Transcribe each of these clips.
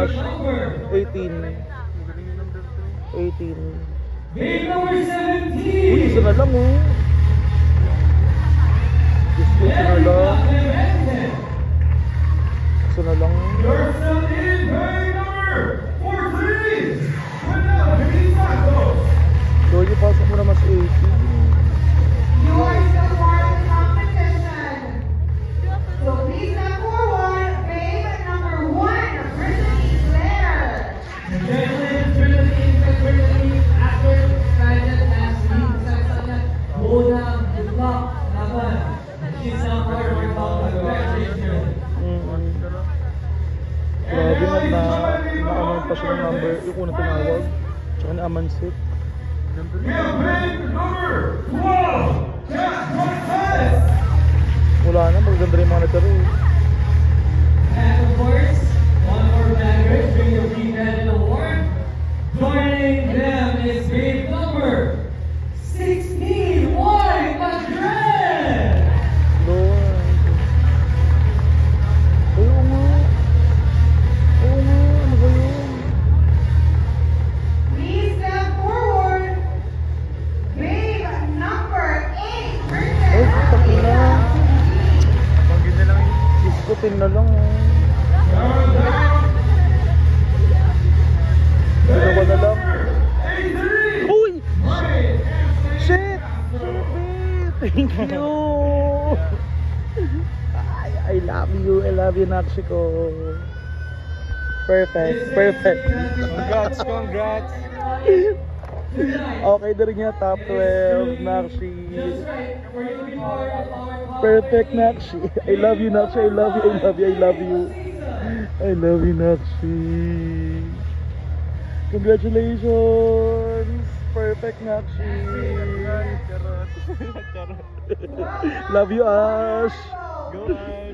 Ash. 18. 18. Uy, isa na lang oh. Just isa na lang. Isa na lang. Doy, pasok mo na mas 18. You are still part of the competition. So please step forward, babe number 1, Brittany Claire. Congratulations, Brittany, after Friday last week. Unang block naman. She's now part of our company. Congratulations. Grabe na pa siya ng number. Yung unang tinawag. Tsaka ni Amansit. Wala na, magaganda rin yung mga nataro. And of course, one more bagger to bring the Free Credit Award. Joining them is babe number 16, White Madrid! Lord. Ay, oo nga. Oo nga, ano ba yun? Please step forward, babe number 8, Brittany. Ay, putang ina. Diskutin na lang oh. Dalawa na lang. Uy! Shit! Thank you! I love you. I love you, Nakshi ko. Perfect. Perfect. Congrats, congrats. Okay na rin niya, top 12, Nakshi. Perfect, Nakshi. I love you, Nakshi. I love you, I love you, I love you. I love you, Nakshi. Congratulations. Perfect, Nakshi. Love you, Ash. Go, Ash.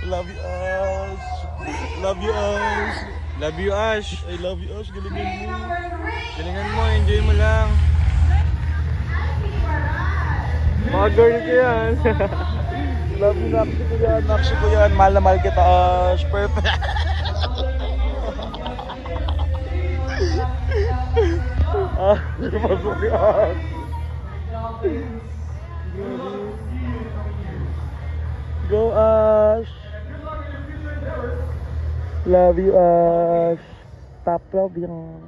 Love you, Ash. Love you, Ash. Love you, Ash. I love you, Ash. Galingan mo. Galingan mo, enjoy mo lang. Mga girl ko yan. Love you, Nakshi ko yan. Nakshi ko yan. Mahal na mahal kita, Ash. Perfect. Ah, napasok si Ash. Go, Ash. Love you, Ash. Top 12 yan.